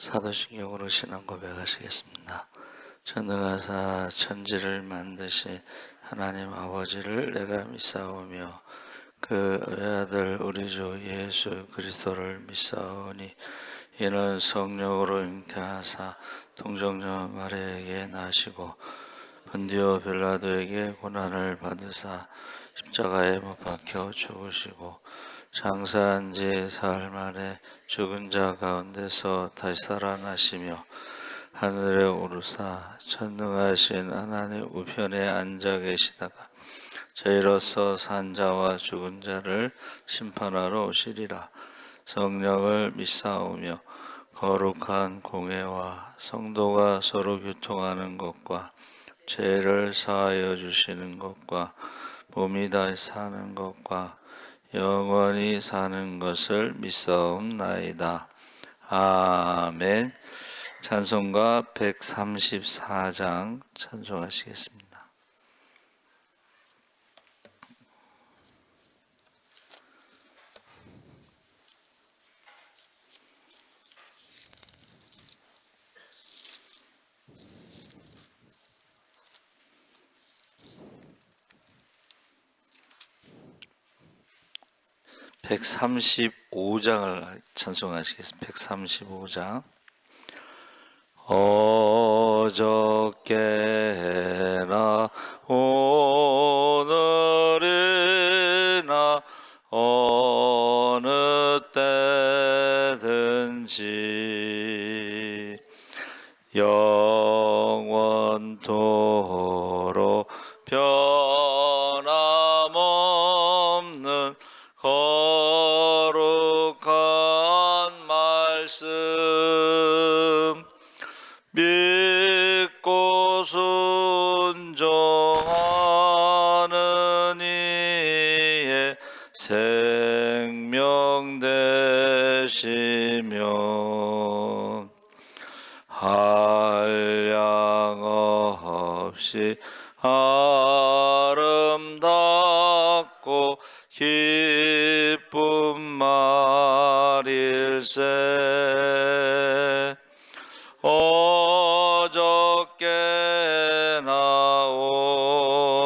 사도신경으로 신앙 고백하시겠습니다. 전능하사 천지를 만드신 하나님 아버지를 내가 믿사오며 그 외아들 우리 주 예수 그리스도를 믿사오니 이는 성령으로 잉태하사 동정녀 마리아에게 나시고 본디오 빌라도에게 고난을 받으사 십자가에 못 박혀 죽으시고 장사한 지 사흘 만에 죽은 자 가운데서 다시 살아나시며 하늘에 오르사 전능하신 하나님 우편에 앉아 계시다가 저희로서 산 자와 죽은 자를 심판하러 오시리라. 성령을 믿사오며 거룩한 공회와 성도가 서로 교통하는 것과 죄를 사하여 주시는 것과 몸이 다시 사는 것과 영원히 사는 것을 믿사옵나이다. 아멘. 찬송가 134장 찬송하시겠습니다. (135장을) 찬송하시겠습니다. 135장. 어저께나 오늘이나 어느 때든지 영원토록 변함없는 거룩한 말씀 믿고 순종하는 이의 생명 되시며 한량 없이 아름답고 기쁜 말일세. 어저께나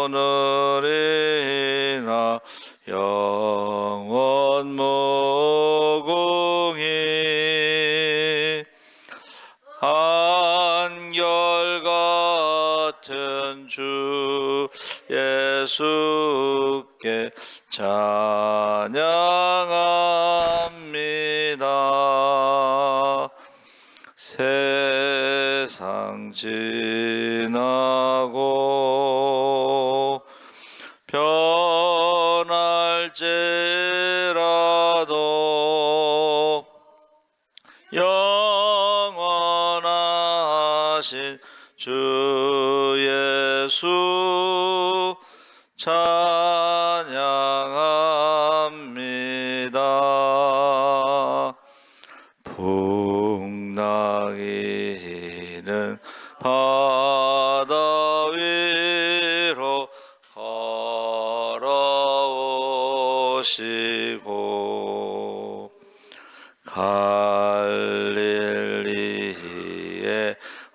오늘이나 영원 무궁히 한결같은 주 예수께 찬양합니다. 세상 지나고 변할지라도 영원하신 주 예수 찬양합니다. 풍랑이는 바다 위로 걸어오시고 갈릴리의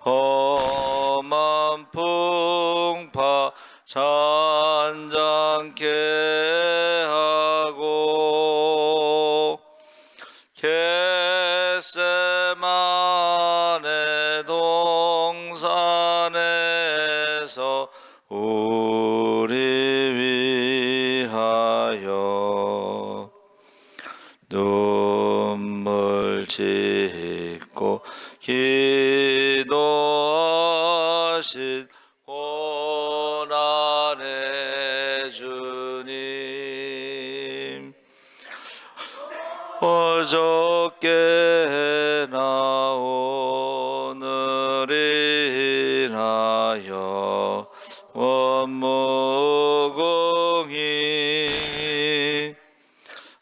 험한 풍파 잔잔케 하고 겟세마네 동산에서 우리 위하여 눈물 짓고 기도하신 고난의 주님, 어저께나 오늘이나 영원 무궁히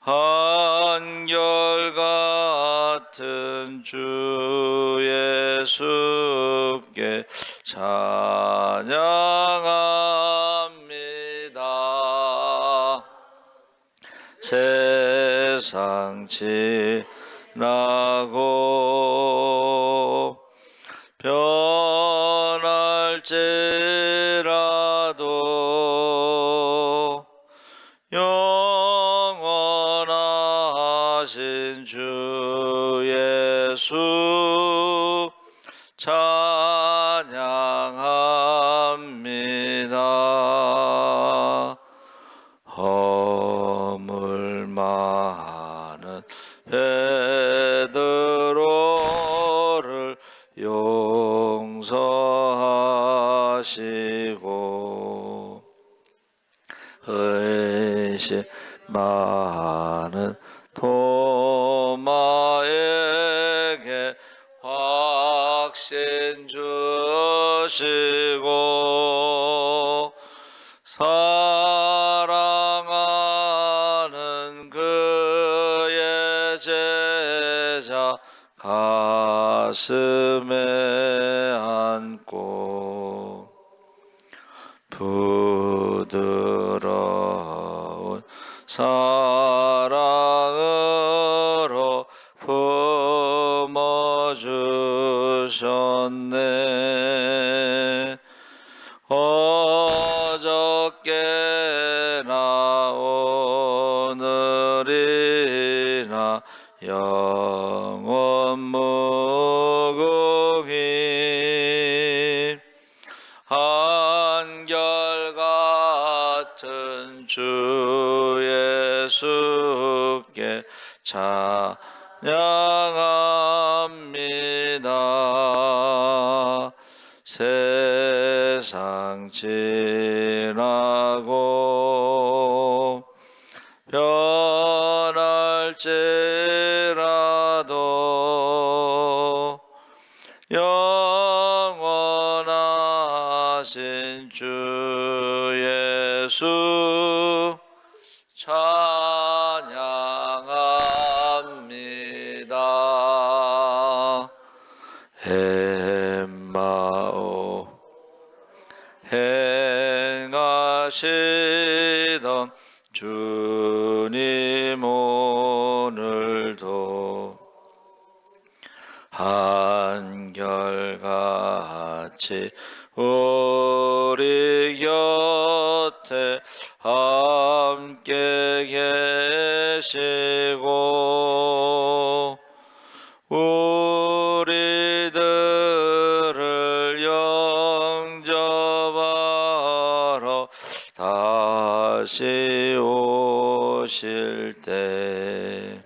한결같은 주 예수께 찬양합니다. 세상 지나고 원하신 주 예수 찬양합니다. 허물 많은 베드로를 용서하시고 의심 많은 도마에게 확신 주시고 사랑하는 그의 제자 가슴에 안고 부드러운 사랑으로 품어주셨네. 어저께나 오늘이나 영원 무궁히 한결같은 주 예수께 찬양합니다. 세상 지나고 변할지라도 영원하신 주 예수 찬양합니다. 엠마오 행하시던 주님 오늘도 한결같이 우리 곁에 함께 계시고 우리들을 영접하러 다시 오실 때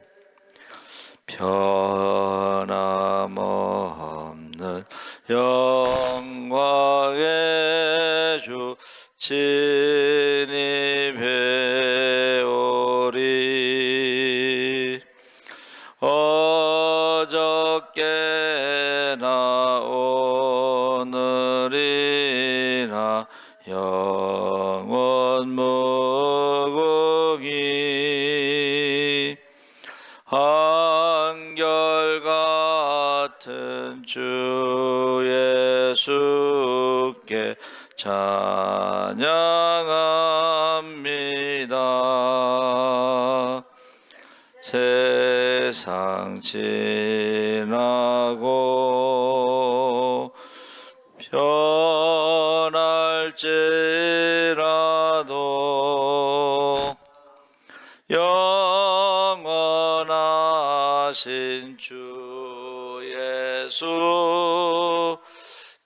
변함없는 영광의 주 진입해오리. 어저께나 오늘이나 영원 무궁히 한결같은 주 예수께 찬양합니다. 세상 지나고 변할지라도 영원하신 주 예수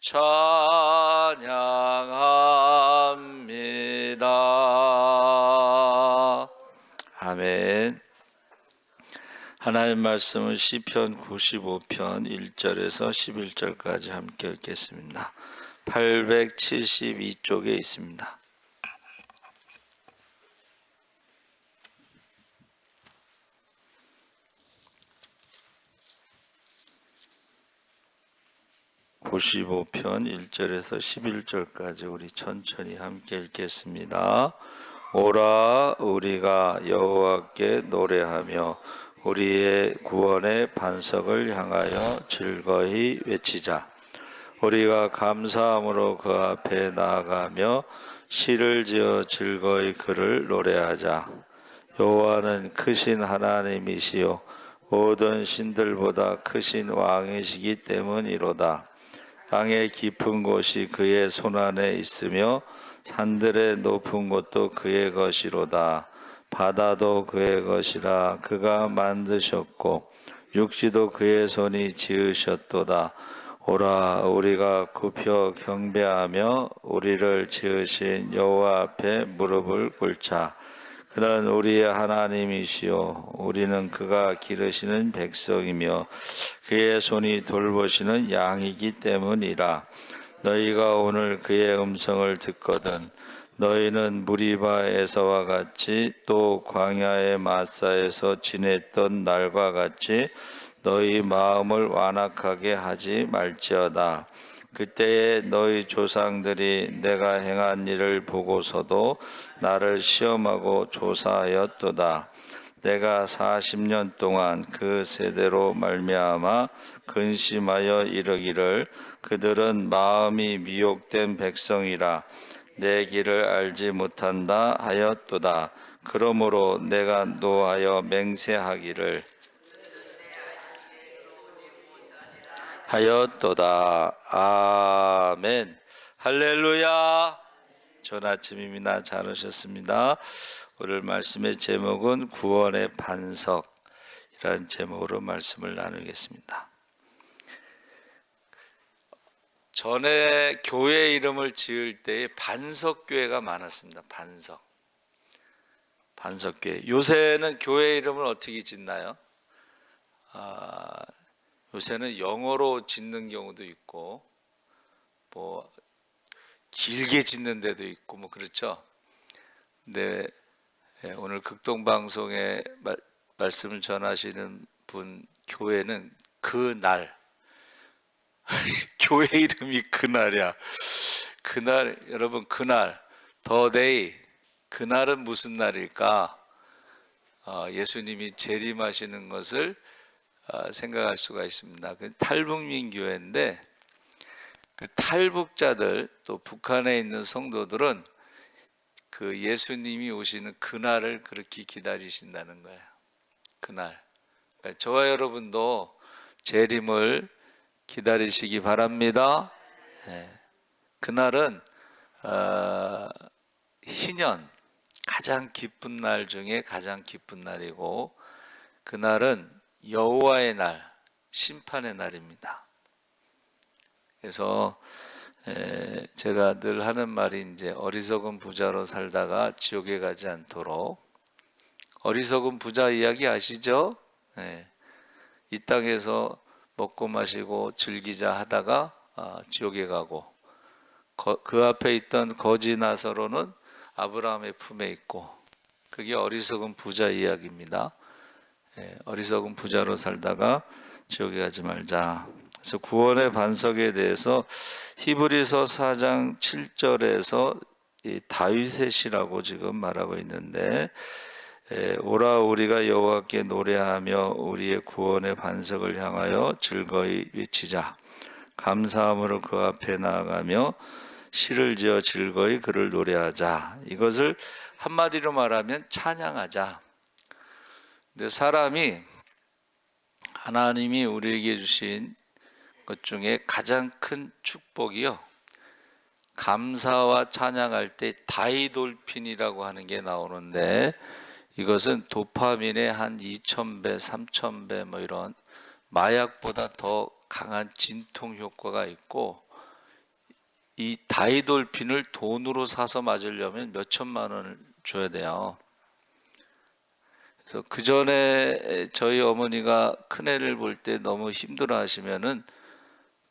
찬양합니다. 아멘. 하나님 말씀은 시편 95편 1절에서 11절까지 함께 읽겠습니다. 872쪽에 있습니다. (95편) 1절에서 11절까지 우리 천천히 함께 읽겠습니다. 오라 우리가 여호와께 노래하며 우리의 구원의 반석을 향하여 즐거이 외치자. 우리가 감사함으로 그 앞에 나아가며 시를 지어 즐거이 그를 노래하자. 여호와는 크신 하나님이시요 모든 신들보다 크신 왕이시기 때문이로다. 땅의 깊은 곳이 그의 손안에 있으며 산들의 높은 곳도 그의 것이로다. 바다도 그의 것이라 그가 만드셨고 육지도 그의 손이 지으셨도다. 오라 우리가 굽혀 경배하며 우리를 지으신 여호와 앞에 무릎을 꿇자. 그는 우리의 하나님이시요 우리는 그가 기르시는 백성이며 그의 손이 돌보시는 양이기 때문이라. 너희가 오늘 그의 음성을 듣거든 너희는 무리바에서와 같이 또 광야의 마사에서 지냈던 날과 같이 너희 마음을 완악하게 하지 말지어다. 그때에 너희 조상들이 내가 행한 일을 보고서도 나를 시험하고 조사하였도다. 내가 40년 동안 그 세대로 말미암아 근심하여 이르기를 그들은 마음이 미혹된 백성이라 내 길을 알지 못한다 하였도다. 그러므로 내가 노하여 맹세하기를 하였도다. 아멘. 할렐루야. 좋은 아침입니다. 잘 오셨습니다. 오늘 말씀의 제목은 구원의 반석이라는 제목으로 말씀을 나누겠습니다. 전에 교회 이름을 지을 때에 반석교회가 많았습니다. 반석교회. 요새는 교회 이름을 어떻게 짓나요? 요새는 영어로 짓는 경우도 있고 뭐 길게 짓는 데도 있고 뭐 그렇죠. 근데 오늘 극동방송에 말씀을 전하시는 분 교회는 그날 교회 이름이 그날이야. 그날 여러분 그날 the day 그날은 무슨 날일까? 예수님이 재림하시는 것을 생각할 수가 있습니다. 그 탈북민 교회인데 그 탈북자들 또 북한에 있는 성도들은 그 예수님이 오시는 그날을 그렇게 기다리신다는 거예요. 그날. 그러니까 저와 여러분도 재림을 기다리시기 바랍니다. 그날은 희년 가장 기쁜 날 중에 가장 기쁜 날이고 그날은 여호와의 날, 심판의 날입니다. 그래서 제가 늘 하는 말이 이제 어리석은 부자로 살다가 지옥에 가지 않도록. 어리석은 부자 이야기 아시죠? 이 땅에서 먹고 마시고 즐기자 하다가 지옥에 가고 그 앞에 있던 거지 나사로는 아브라함의 품에 있고 그게 어리석은 부자 이야기입니다. 어리석은 부자로 살다가 지옥에 가지 말자. 그래서 구원의 반석에 대해서 히브리서 4장 7절에서 다윗의 시라고 지금 말하고 있는데 오라 우리가 여호와께 노래하며 우리의 구원의 반석을 향하여 즐거이 외치자. 감사함으로 그 앞에 나아가며 시를 지어 즐거이 그를 노래하자. 이것을 한마디로 말하면 찬양하자. 근데 사람이 하나님이 우리에게 주신 것 중에 가장 큰 축복이요, 감사와 찬양할 때 다이돌핀이라고 하는 게 나오는데 이것은 도파민의 한 2000배, 3000배 뭐 이런 마약보다 더 강한 진통 효과가 있고 이 다이돌핀을 돈으로 사서 맞으려면 몇 천만 원을 줘야 돼요. 그래서 그 전에 저희 어머니가 큰애를 볼 때 너무 힘들어 하시면은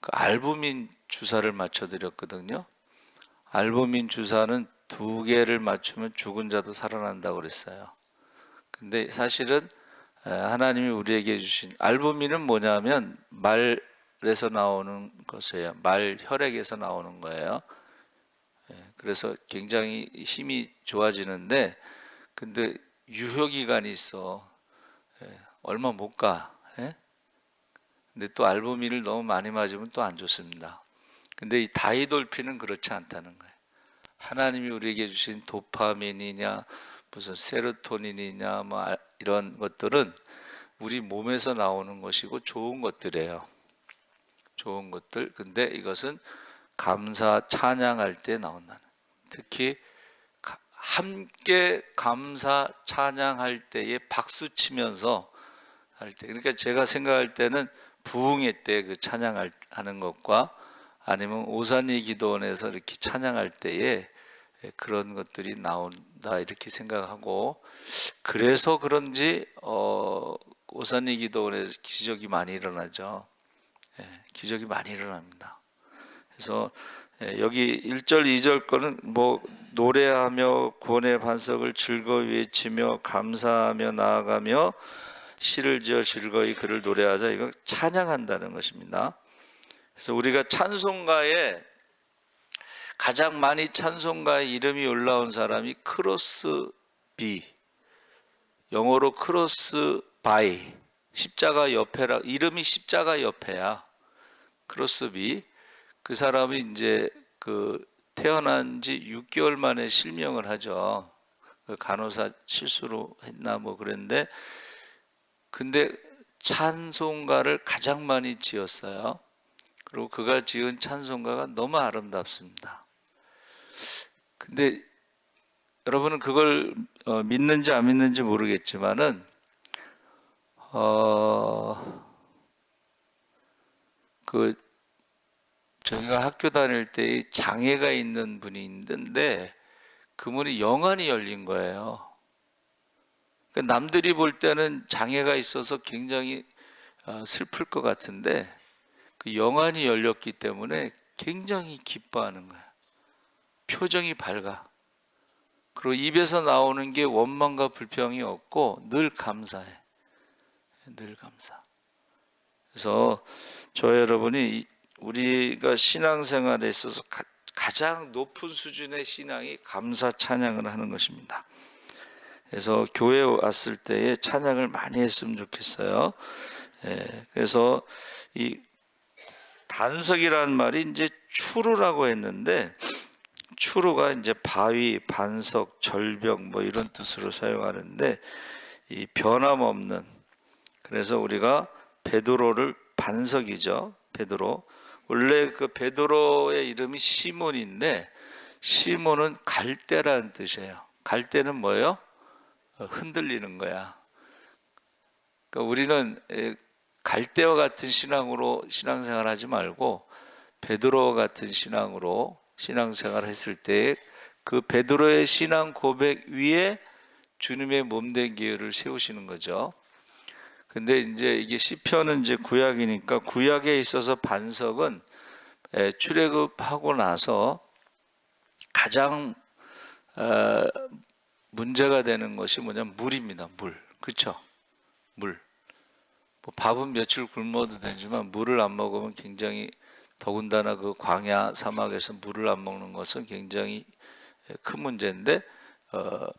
그 알부민 주사를 맞춰 드렸거든요. 알부민 주사는 2개를 맞추면 죽은 자도 살아난다고 그랬어요. 근데 사실은 하나님이 우리에게 주신 알부민은 뭐냐면 말에서 나오는 것이에요. 말 혈액에서 나오는 거예요. 그래서 굉장히 힘이 좋아지는데 근데 유효기간이 있어. 얼마 못 가. 근데 또 알부민을 너무 많이 맞으면 또 안 좋습니다. 근데 이 다이돌핀은 그렇지 않다는 거예요. 하나님이 우리에게 주신 도파민이냐 무슨 세로토닌이냐 뭐 이런 것들은 우리 몸에서 나오는 것이고 좋은 것들이에요. 좋은 것들. 근데 이것은 감사 찬양할 때 나온다는. 특히 함께 감사 찬양할 때에 박수 치면서 할 때, 그러니까 제가 생각할 때는 부흥회 때 그 찬양하는 것과 아니면 오산리 기도원에서 이렇게 찬양할 때에 그런 것들이 나온다 이렇게 생각하고, 그래서 그런지 오산리 기도원에서 기적이 많이 일어나죠. 기적이 많이 일어납니다. 그래서 여기 1절 2절 거는 뭐 노래하며 구원의 반석을 즐거이 외치며 감사하며 나아가며 시를 지어 즐거이 그를 노래하자, 이거 찬양한다는 것입니다. 그래서 우리가 찬송가에 가장 많이 찬송가에 이름이 올라온 사람이 크로스비, 영어로 크로스 바이, 십자가 옆에라, 이름이 십자가 옆에야. 크로스비, 그 사람이 이제 그 태어난 지 6개월 만에 실명을 하죠. 그 간호사 실수로 했나 뭐 그랬는데, 근데 찬송가를 가장 많이 지었어요. 그리고 그가 지은 찬송가가 너무 아름답습니다. 근데 여러분은 그걸 믿는지 안 믿는지 모르겠지만은 저희가 학교 다닐 때 장애가 있는 분이 있는데 그분이 영안이 열린 거예요. 그러니까 남들이 볼 때는 장애가 있어서 굉장히 슬플 것 같은데 그 영안이 열렸기 때문에 굉장히 기뻐하는 거예요. 표정이 밝아. 그리고 입에서 나오는 게 원망과 불평이 없고 늘 감사해. 늘 감사. 그래서 저 여러분이 우리가 신앙생활에 있어서 가장 높은 수준의 신앙이 감사 찬양을 하는 것입니다. 그래서 교회에 왔을 때에 찬양을 많이 했으면 좋겠어요. 그래서 이 반석이라는 말이 이제 추루라고 했는데, 추루가 이제 바위, 반석, 절벽 뭐 이런 뜻으로 사용하는데, 이 변함없는, 그래서 우리가 베드로를 반석이죠. 베드로. 원래 그 베드로의 이름이 시몬인데, 시몬은 갈대라는 뜻이에요. 갈대는 뭐예요? 흔들리는 거야. 그러니까 우리는 갈대와 같은 신앙으로 신앙생활하지 말고 베드로와 같은 신앙으로 신앙생활을 했을 때 그 베드로의 신앙 고백 위에 주님의 몸된 교회를 세우시는 거죠. 근데 이제 이게 시편은 이제 구약이니까 구약에 있어서 반석은 출애굽하고 나서 가장 문제가 되는 것이 뭐냐면 물입니다. 물. 그렇죠? 물. 뭐 밥은 며칠 굶어도 되지만 물을 안 먹으면 굉장히, 더군다나 그 광야 사막에서 물을 안 먹는 것은 굉장히 큰 문제인데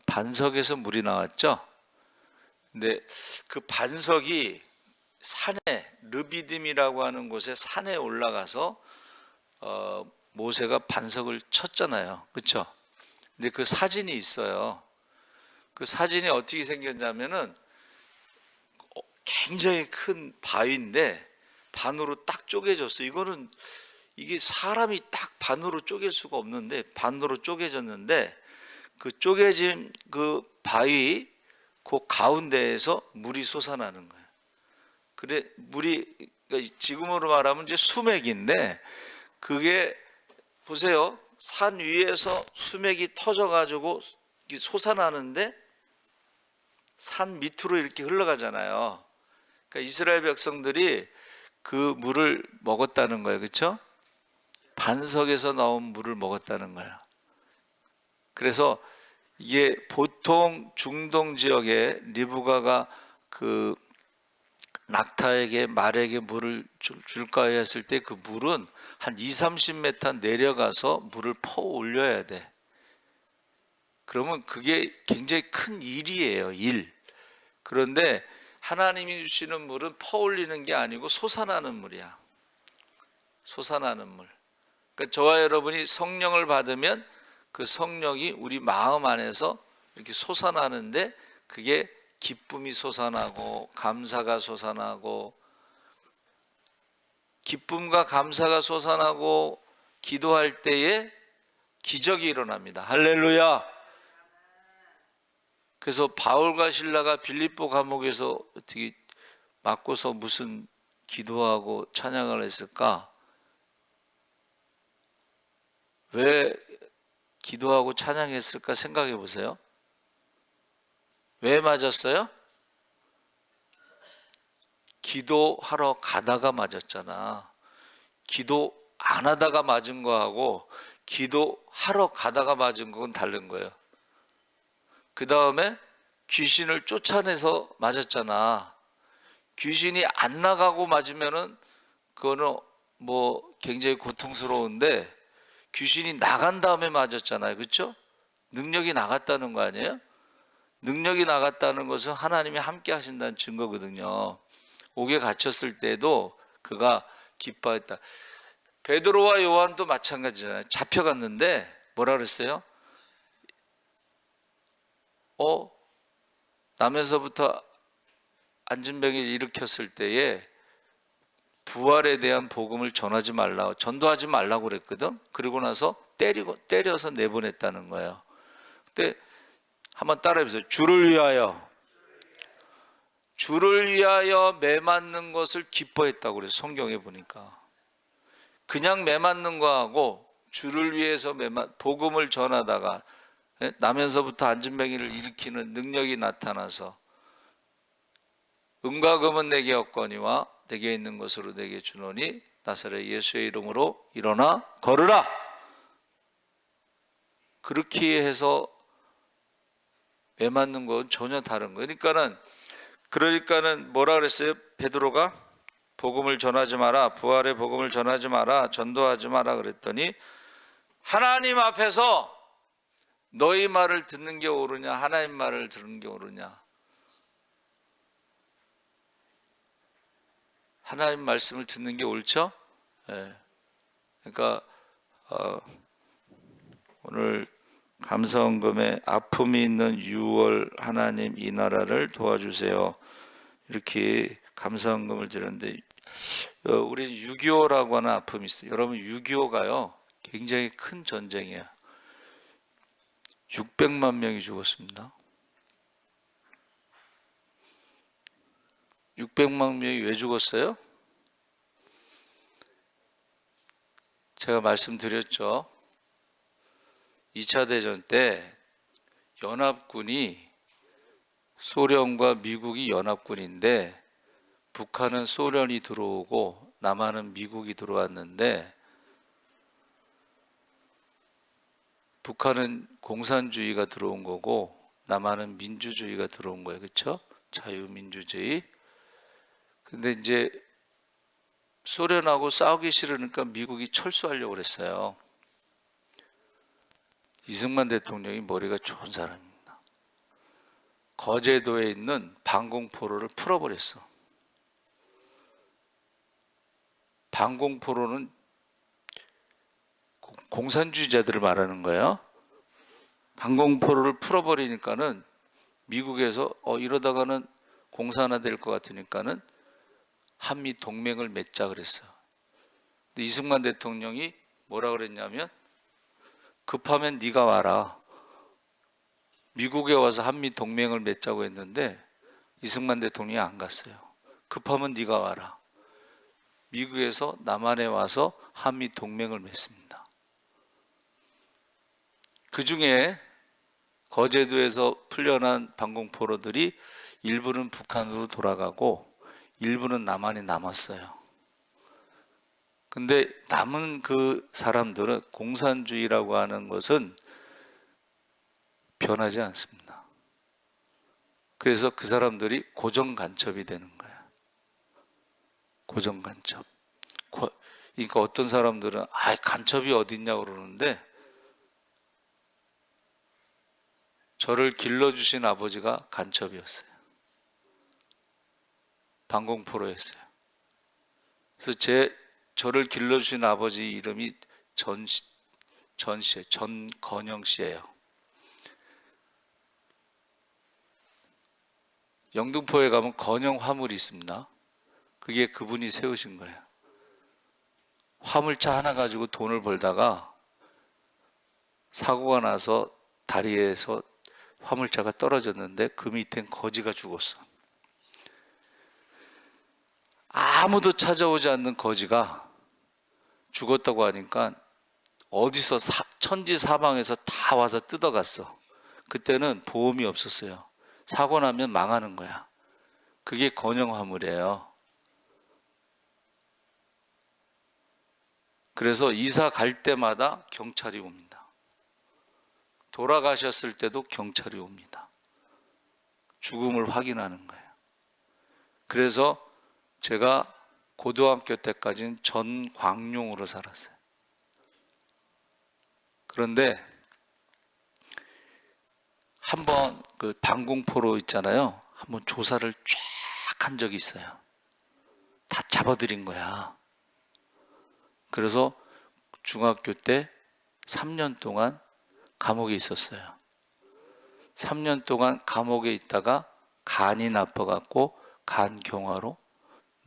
반석에서 물이 나왔죠. 근데 그 반석이 산에, 르비딤이라고 하는 곳에 산에 올라가서 모세가 반석을 쳤잖아요. 그렇죠? 근데 그 사진이 있어요. 그 사진이 어떻게 생겼냐면은 굉장히 큰 바위인데 반으로 딱 쪼개졌어요. 이게 사람이 딱 반으로 쪼갤 수가 없는데 반으로 쪼개졌는데, 그 쪼개진 그 바위 그 가운데에서 물이 솟아나는 거예요. 그래 물이, 그러니까 지금으로 말하면 이제 수맥인데, 그게 보세요. 산 위에서 수맥이 터져가지고 솟아나는데 산 밑으로 이렇게 흘러가잖아요. 그러니까 이스라엘 백성들이 그 물을 먹었다는 거예요. 그렇죠? 반석에서 나온 물을 먹었다는 거예요. 그래서 이게 보통 중동 지역에 리브가가 그 낙타에게 말에게 물을 줄까 했을 때 그 물은 한 20-30m 내려가서 물을 퍼 올려야 돼. 그러면 그게 굉장히 큰 일이에요. 일. 그런데 하나님이 주시는 물은 퍼올리는 게 아니고 솟아나는 물이야. 솟아나는 물. 그러니까 저와 여러분이 성령을 받으면 그 성령이 우리 마음 안에서 이렇게 솟아나는데, 그게 기쁨이 솟아나고 감사가 솟아나고, 기쁨과 감사가 솟아나고 기도할 때에 기적이 일어납니다. 할렐루야. 그래서 바울과 실라가 빌립보 감옥에서 어떻게 맞고서 무슨 기도하고 찬양을 했을까? 왜 기도하고 찬양했을까 생각해 보세요. 왜 맞았어요? 기도하러 가다가 맞았잖아. 기도 안 하다가 맞은 거하고 기도하러 가다가 맞은 건 다른 거예요. 그 다음에 귀신을 쫓아내서 맞았잖아. 귀신이 안 나가고 맞으면은 그거는 뭐 굉장히 고통스러운데 귀신이 나간 다음에 맞았잖아요. 그렇죠? 능력이 나갔다는 거 아니에요? 능력이 나갔다는 것은 하나님이 함께 하신다는 증거거든요. 옥에 갇혔을 때도 그가 기뻐했다. 베드로와 요한도 마찬가지잖아요. 잡혀갔는데 뭐라 그랬어요? 나면서부터 안진병을 일으켰을 때에 부활에 대한 복음을 전하지 말라, 전도하지 말라고 그랬거든. 그러고 나서 때려서 내보냈다는 거예요. 근데 한번 따라해보세요. 주를 위하여 매 맞는 것을 기뻐했다고 그래서 성경에 보니까 그냥 매 맞는 거하고 주를 위해서 복음을 전하다가 나면서부터 안진뱅이를 일으키는 능력이 나타나서 은과 금은 내게 없거니와 내게 있는 것으로 내게 주노니 나사렛 예수의 이름으로 일어나 걸으라. 그렇게 해서 매 맞는 건 전혀 다른 거예요. 그러니까는 뭐라 그랬어요? 베드로가 복음을 전하지 마라, 부활의 복음을 전하지 마라, 전도하지 마라 그랬더니 하나님 앞에서 너희 말을 듣는 게 옳으냐, 하나님 말을 듣는 게 옳으냐. 하나님 말씀을 듣는 게 옳죠? 네. 그러니까 오늘 감사원금에 아픔이 있는 6월 하나님 이 나라를 도와주세요. 이렇게 감사원금을 드렸는데 우리는 6.25라고 하는 아픔이 있어요. 여러분 6.25가요 굉장히 큰 전쟁이에요. 600만 명이 죽었습니다. 600만 명이 왜 죽었어요? 제가 말씀드렸죠. 2차 대전 때 연합군이 소련과 미국이 연합군인데 북한은 소련이 들어오고 남한은 미국이 들어왔는데 북한은 공산주의가 들어온 거고 남한은 민주주의가 들어온 거예요. 그렇죠? 자유민주주의. 근데 이제 소련하고 싸우기 싫으니까 미국이 철수하려고 그랬어요. 이승만 대통령이 머리가 좋은 사람입니다. 거제도에 있는 방공포로를 풀어버렸어. 방공포로는 공산주의자들을 말하는 거예요. 방공포로를 풀어버리니까는 미국에서 이러다가는 공산화될 것 같으니까는 한미 동맹을 맺자 그랬어요. 근데 이승만 대통령이 뭐라 그랬냐면 급하면 네가 와라. 미국에 와서 한미 동맹을 맺자고 했는데 이승만 대통령이 안 갔어요. 급하면 네가 와라. 미국에서 남한에 와서 한미 동맹을 맺습니다. 그 중에 거제도에서 풀려난 방공포로들이 일부는 북한으로 돌아가고 일부는 남한에 남았어요. 근데 남은 그 사람들은 공산주의라고 하는 것은 변하지 않습니다. 그래서 그 사람들이 고정간첩이 되는 거야. 고정간첩. 그러니까 어떤 사람들은 간첩이 어딨냐고 그러는데 저를 길러주신 아버지가 간첩이었어요. 방공포로였어요. 그래서 저를 길러주신 아버지 이름이 전건영 씨예요. 영등포에 가면 건영 화물이 있습니다. 그게 그분이 세우신 거예요. 화물차 하나 가지고 돈을 벌다가 사고가 나서 다리에서 화물차가 떨어졌는데 그 밑엔 거지가 죽었어. 아무도 찾아오지 않는 거지가 죽었다고 하니까 어디서 천지 사방에서 다 와서 뜯어갔어. 그때는 보험이 없었어요. 사고 나면 망하는 거야. 그게 건형 화물이에요. 그래서 이사 갈 때마다 경찰이 옵니다. 돌아가셨을 때도 경찰이 옵니다. 죽음을 확인하는 거예요. 그래서 제가 고등학교 때까지는 전광룡으로 살았어요. 그런데 한번 그 방공포로 있잖아요. 한번 조사를 쫙 한 적이 있어요. 다 잡아들인 거야. 그래서 중학교 때 3년 동안 감옥에 있었어요. 3년 동안 감옥에 있다가 간이 나빠갖고 간경화로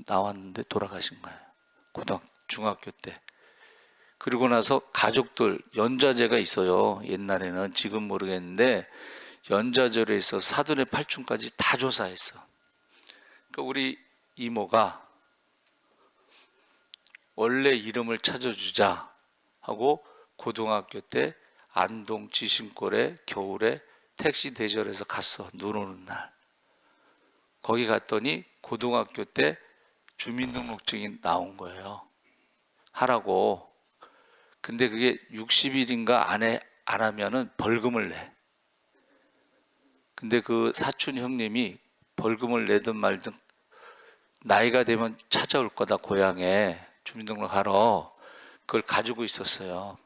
나왔는데 돌아가신 거예요. 중학교 때. 그리고 나서 가족들 연좌제가 있어요. 옛날에는, 지금 모르겠는데 연좌제로 해서 사돈의 팔촌까지 다 조사했어. 그러니까 우리 이모가 원래 이름을 찾아주자 하고 고등학교 때 안동 지심골에 겨울에 택시 대절해서 갔어. 눈 오는 날. 거기 갔더니 고등학교 때 주민등록증이 나온 거예요. 하라고. 근데 그게 60일인가 안 하면은 벌금을 내. 근데 그 사촌 형님이 벌금을 내든 말든 나이가 되면 찾아올 거다, 고향에 주민등록 하러. 그걸 가지고 있었어요.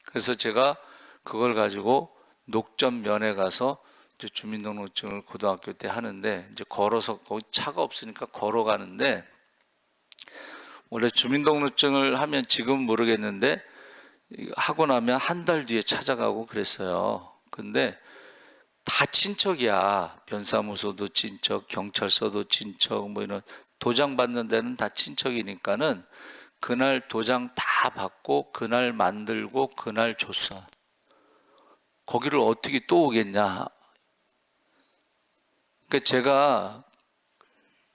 그래서 제가 그걸 가지고 녹전면에 가서 이제 주민등록증을 고등학교 때 하는데, 이제 걸어서, 거기 차가 없으니까 걸어가는데, 원래 주민등록증을 하면 지금 모르겠는데 하고 나면 한 달 뒤에 찾아가고 그랬어요. 근데 다 친척이야. 변사무소도 친척, 경찰서도 친척, 뭐 이런 도장 받는 데는 다 친척이니까는 그날 도장 다 받고 그날 만들고 그날 줬어. 거기를 어떻게 또 오겠냐. 그러니까 제가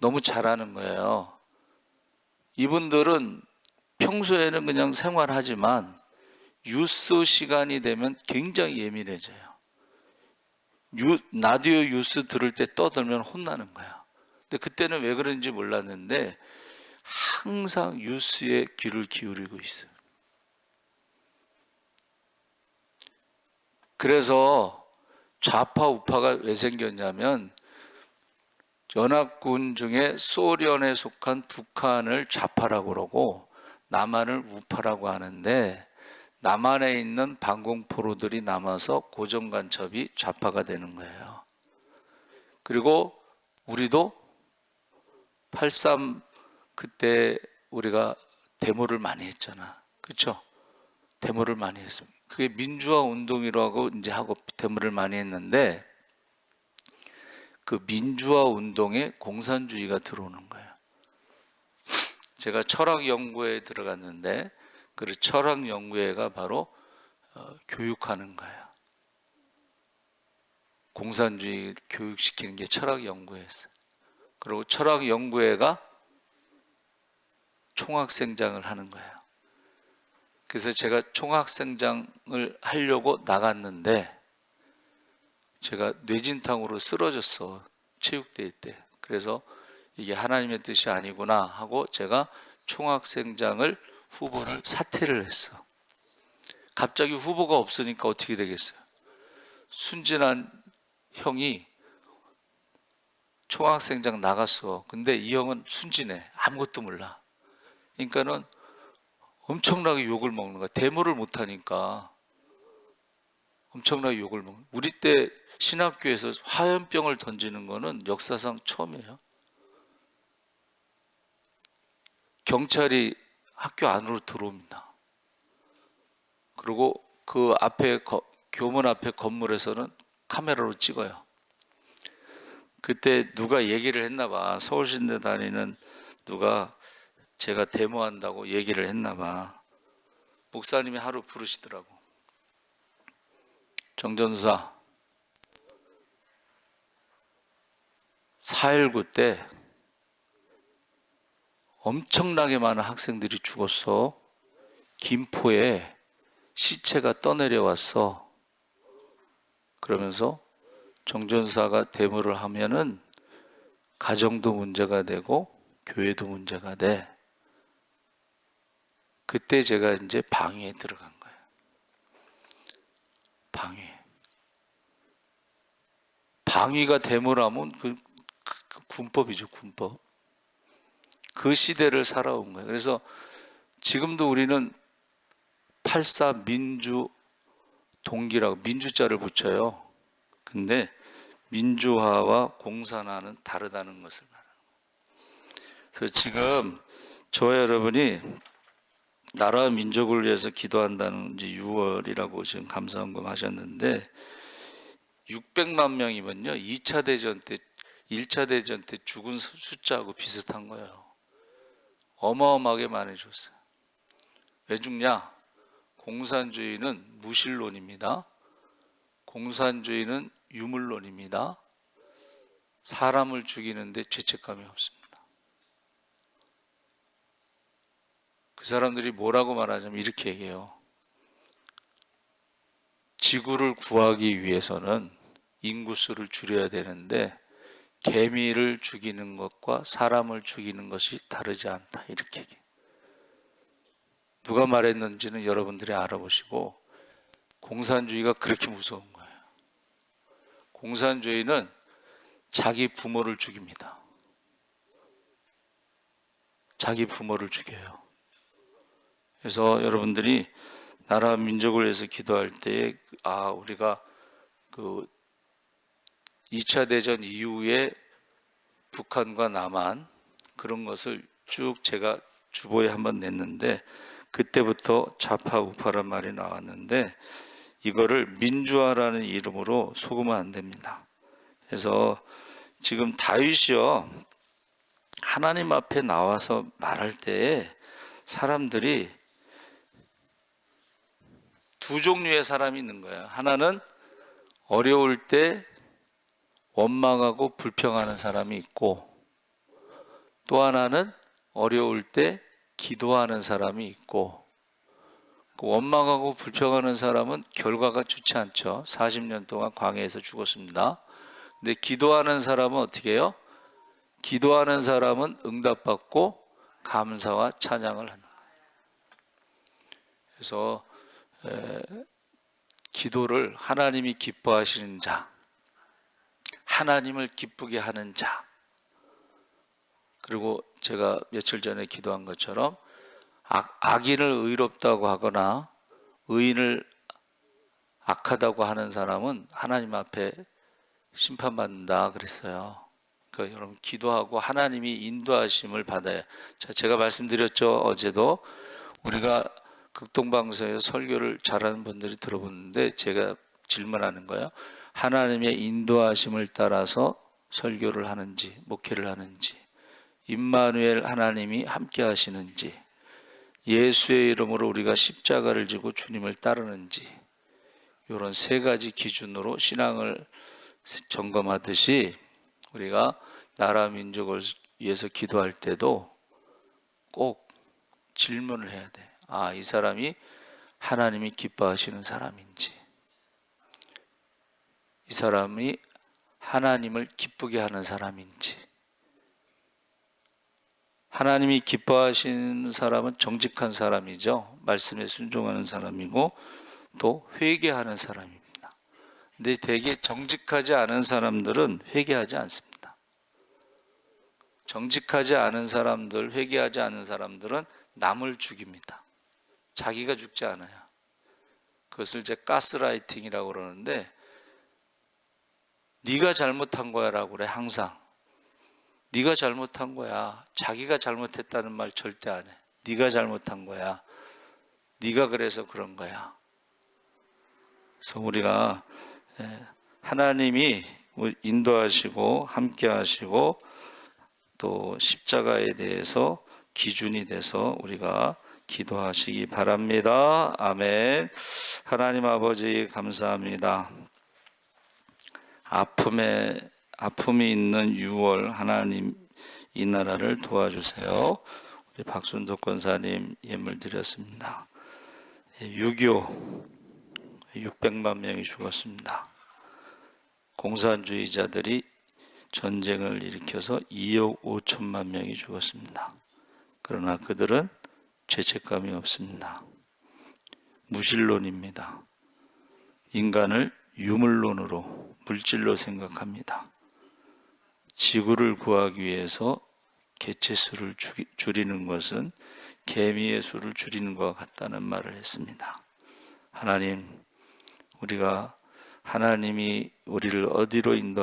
너무 잘하는 거예요. 이분들은 평소에는 그냥 생활하지만 뉴스 시간이 되면 굉장히 예민해져요. 라디오 뉴스 들을 때 떠들면 혼나는 거야. 근데 그때는 왜 그런지 몰랐는데 항상 뉴스에 귀를 기울이고 있어요. 그래서 좌파 우파가 왜 생겼냐면, 연합군 중에 소련에 속한 북한을 좌파라고 그러고 남한을 우파라고 하는데, 남한에 있는 방공포로들이 남아서 고정간첩이 좌파가 되는 거예요. 그리고 우리도 83 그때 우리가 데모를 많이 했잖아. 그렇죠? 데모를 많이 했습니다. 그게 민주화 운동이라고 이제 하고 데모를 많이 했는데, 그 민주화 운동에 공산주의가 들어오는 거예요. 제가 철학 연구회에 들어갔는데 그 철학 연구회가 바로 교육하는 거예요. 공산주의 교육시키는 게 철학 연구회였어요. 그리고 철학 연구회가 총학생장을 하는 거예요. 그래서 제가 총학생장을 하려고 나갔는데 제가 뇌진탕으로 쓰러졌어. 체육대회 때. 그래서 이게 하나님의 뜻이 아니구나 하고 제가 총학생장을 후보를 사퇴를 했어. 갑자기 후보가 없으니까 어떻게 되겠어요? 순진한 형이 총학생장 나갔어. 근데 이 형은 순진해. 아무것도 몰라. 그러니까는 엄청나게 욕을 먹는 거야. 데모를 못하니까 엄청나게 욕을 먹는 거야. 우리 때 신학교에서 화염병을 던지는 거는 역사상 처음이에요. 경찰이 학교 안으로 들어옵니다. 그리고 그 앞에 교문 앞에 건물에서는 카메라로 찍어요. 그때 누가 얘기를 했나 봐. 서울신대 다니는 누가 제가 데모한다고 얘기를 했나 봐. 목사님이 하루 부르시더라고. 정전사, 4.19 때 엄청나게 많은 학생들이 죽었어. 김포에 시체가 떠내려왔어. 그러면서 정전사가 데모를 하면은 가정도 문제가 되고 교회도 문제가 돼. 그때 제가 이제 방위에 들어간 거예요. 방위가 데모를 하면 그 군법이죠, 군법. 그 시대를 살아온 거예요. 그래서 지금도 우리는 84 민주 동기라고 민주자를 붙여요. 근데 민주화와 공산화는 다르다는 것을 말합니다. 그래서 지금 저와 여러분이 나라와 민족을 위해서 기도한다는 이제 6월이라고 지금 감사헌금 하셨는데 600만 명이면요 2차 대전 때 1차 대전 때 죽은 숫자하고 비슷한 거예요. 어마어마하게 많이 줬어요. 왜 죽냐? 공산주의는 무신론입니다. 공산주의는 유물론입니다. 사람을 죽이는데 죄책감이 없습니다. 그 사람들이 뭐라고 말하자면 이렇게 얘기해요. 지구를 구하기 위해서는 인구수를 줄여야 되는데 개미를 죽이는 것과 사람을 죽이는 것이 다르지 않다. 이렇게 얘기해요. 누가 말했는지는 여러분들이 알아보시고 공산주의가 그렇게 무서운 거예요. 공산주의는 자기 부모를 죽입니다. 자기 부모를 죽여요. 그래서 여러분들이 나라 민족을 위해서 기도할 때에 우리가 그 2차 대전 이후에 북한과 남한 그런 것을 쭉 제가 주보에 한번 냈는데 그때부터 좌파 우파란 말이 나왔는데 이거를 민주화라는 이름으로 속으면 안 됩니다. 그래서 지금 다윗이요 하나님 앞에 나와서 말할 때에 사람들이 두 종류의 사람이 있는 거예요. 하나는 어려울 때 원망하고 불평하는 사람이 있고 또 하나는 어려울 때 기도하는 사람이 있고 그 원망하고 불평하는 사람은 결과가 좋지 않죠. 40년 동안 광야에서 죽었습니다. 근데 기도하는 사람은 어떻게 해요? 기도하는 사람은 응답받고 감사와 찬양을 한다. 그래서 기도를 하나님이 기뻐하시는 자, 하나님을 기쁘게 하는 자, 그리고 제가 며칠 전에 기도한 것처럼 악인을 의롭다고 하거나 의인을 악하다고 하는 사람은 하나님 앞에 심판받는다 그랬어요. 그러니까 여러분 기도하고 하나님이 인도하심을 받아야. 자, 제가 말씀드렸죠. 어제도 우리가 극동방송에서 설교를 잘하는 분들이 들어보는데 제가 질문하는 거예요. 하나님의 인도하심을 따라서 설교를 하는지 목회를 하는지 임마누엘 하나님이 함께 하시는지 예수의 이름으로 우리가 십자가를 지고 주님을 따르는지 이런 세 가지 기준으로 신앙을 점검하듯이 우리가 나라 민족을 위해서 기도할 때도 꼭 질문을 해야 돼. 이 사람이 하나님이 기뻐하시는 사람인지 이 사람이 하나님을 기쁘게 하는 사람인지. 하나님이 기뻐하시는 사람은 정직한 사람이죠. 말씀에 순종하는 사람이고 또 회개하는 사람입니다. 근데 되게 정직하지 않은 사람들은 회개하지 않습니다. 정직하지 않은 사람들, 회개하지 않은 사람들은 남을 죽입니다. 자기가 죽지 않아요. 그것을 이제 가스라이팅이라고 그러는데 네가 잘못한 거야 라고 그래. 항상 네가 잘못한 거야. 자기가 잘못했다는 말 절대 안 해. 네가 잘못한 거야. 네가 그래서 그런 거야. 그래서 우리가 하나님이 인도하시고 함께 하시고 또 십자가에 대해서 기준이 돼서 우리가 기도하시기 바랍니다. 아멘. 하나님 아버지 감사합니다. 아픔이 있는 6월 하나님 이 나라를 도와주세요. 우리 박순덕 권사님 예물 드렸습니다. 6.25 600만 명이 죽었습니다. 공산주의자들이 전쟁을 일으켜서 2억 5천만 명이 죽었습니다. 그러나 그들은 죄책감이 없습니다. 무신론입니다. 인간을 유물론으로, 물질로 생각합니다. 지구를 구하기 위해서 개체수를 줄이는 것은 개미의 수를 줄이는 것과 같다는 말을 했습니다. 하나님, 우리가 하나님이 우리를 어디로 인도하시는지